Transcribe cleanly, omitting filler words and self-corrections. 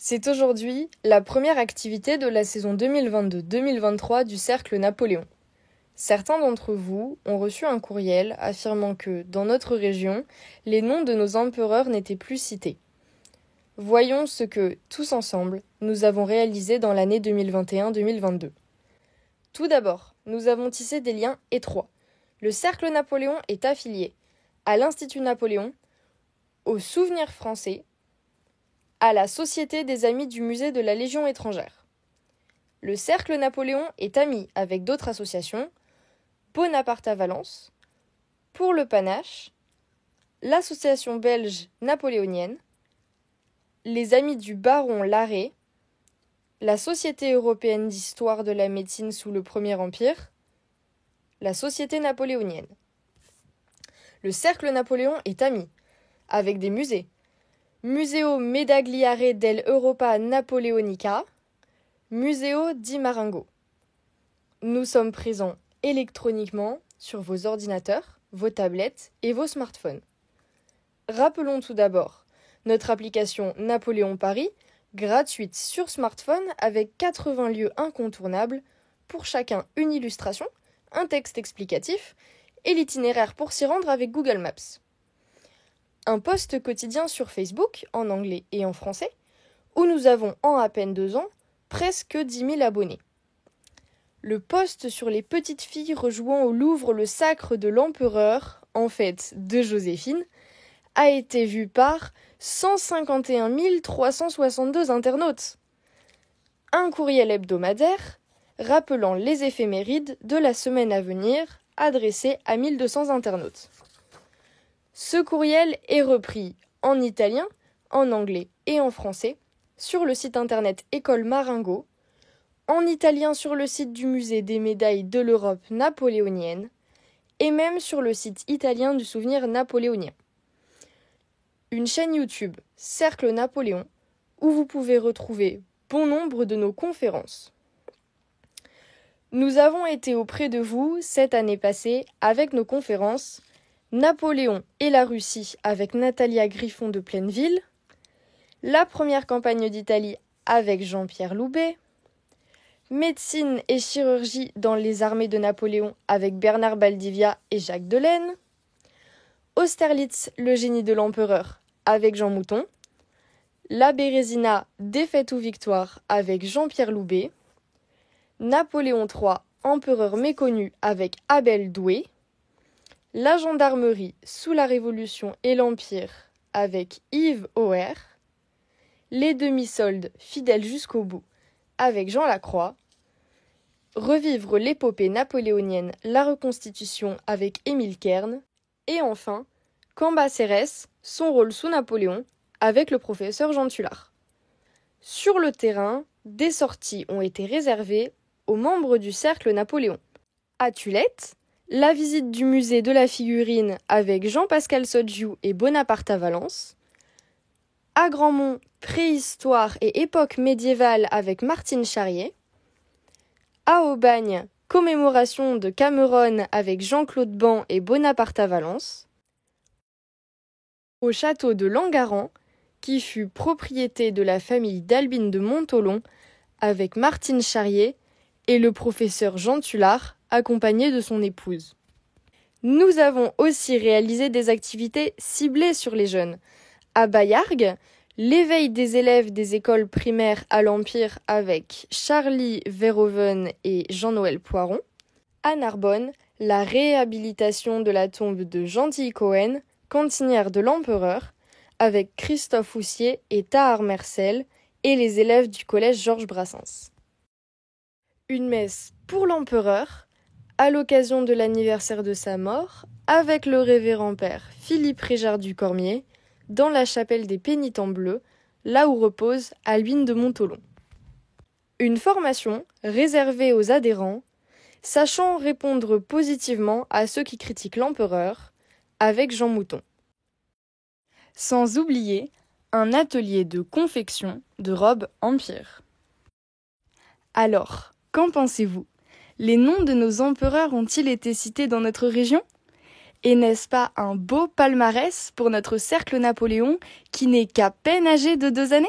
C'est aujourd'hui la première activité de la saison 2022-2023 du Cercle Napoléon. Certains d'entre vous ont reçu un courriel affirmant que, dans notre région, les noms de nos empereurs n'étaient plus cités. Voyons ce que, tous ensemble, nous avons réalisé dans l'année 2021-2022. Tout d'abord, nous avons tissé des liens étroits. Le Cercle Napoléon est affilié à l'Institut Napoléon, au Souvenir français, à la Société des Amis du Musée de la Légion étrangère. Le Cercle Napoléon est ami avec d'autres associations, Bonaparte à Valence, Pour le Panache, l'Association belge napoléonienne, les Amis du Baron Larrey, la Société européenne d'histoire de la médecine sous le Premier Empire, la Société napoléonienne. Le Cercle Napoléon est ami avec des musées, Museo Medagliare dell'Europa Napoleonica, Museo di Marengo. Nous sommes présents électroniquement sur vos ordinateurs, vos tablettes et vos smartphones. Rappelons tout d'abord notre application Napoléon Paris, gratuite sur smartphone avec 80 lieux incontournables, pour chacun une illustration, un texte explicatif et l'itinéraire pour s'y rendre avec Google Maps. Un post quotidien sur Facebook, en anglais et en français, où nous avons en à peine 2 ans presque 10 000 abonnés. Le post sur les petites filles rejouant au Louvre le sacre de l'empereur, en fait de Joséphine, a été vu par 151 362 internautes. Un courriel hebdomadaire rappelant les éphémérides de la semaine à venir, adressé à 1200 internautes. Ce courriel est repris en italien, en anglais et en français sur le site internet École Marengo, en italien sur le site du Musée des médailles de l'Europe napoléonienne et même sur le site italien du souvenir napoléonien. Une chaîne YouTube, Cercle Napoléon, où vous pouvez retrouver bon nombre de nos conférences. Nous avons été auprès de vous cette année passée avec nos conférences Napoléon et la Russie avec Natalia Griffon de Plaineville, la première campagne d'Italie avec Jean-Pierre Loubet, médecine et chirurgie dans les armées de Napoléon avec Bernard Baldivia et Jacques Delaine, Austerlitz, le génie de l'empereur avec Jean Mouton, la Bérésina, défaite ou victoire avec Jean-Pierre Loubet, Napoléon III, empereur méconnu avec Abel Doué, la gendarmerie sous la Révolution et l'Empire avec Yves Auer, les demi-soldes fidèles jusqu'au bout avec Jean Lacroix, revivre l'épopée napoléonienne, la reconstitution avec Émile Kern, et enfin, Cambacérès, son rôle sous Napoléon avec le professeur Jean Tullard. Sur le terrain, des sorties ont été réservées aux membres du Cercle Napoléon. À Tulette, la visite du musée de la figurine avec Jean-Pascal Sodjiou et Bonaparte à Valence. À Grandmont, préhistoire et époque médiévale avec Martine Charrier. À Aubagne, commémoration de Cameron avec Jean-Claude Ban et Bonaparte à Valence. Au château de Langaran, qui fut propriété de la famille d'Albine de Montholon avec Martine Charrier et le professeur Jean Tullard, accompagné de son épouse. Nous avons aussi réalisé des activités ciblées sur les jeunes. À Baillargues, l'éveil des élèves des écoles primaires à l'Empire avec Charlie Verhoeven et Jean-Noël Poiron. À Narbonne, la réhabilitation de la tombe de Gentil Cohen, cantinière de l'empereur, avec Christophe Houssier et Tahar Mercel et les élèves du collège Georges Brassens. Une messe pour l'empereur, à l'occasion de l'anniversaire de sa mort, avec le révérend père Philippe Réjard du Cormier, dans la chapelle des Pénitents Bleus, là où repose Albine de Montholon. Une formation réservée aux adhérents, sachant répondre positivement à ceux qui critiquent l'empereur, avec Jean Mouton. Sans oublier un atelier de confection de robes Empire. Alors, qu'en pensez-vous ? Les noms de nos empereurs ont-ils été cités dans notre région ? Et n'est-ce pas un beau palmarès pour notre Cercle Napoléon qui n'est qu'à peine âgé de 2 années ?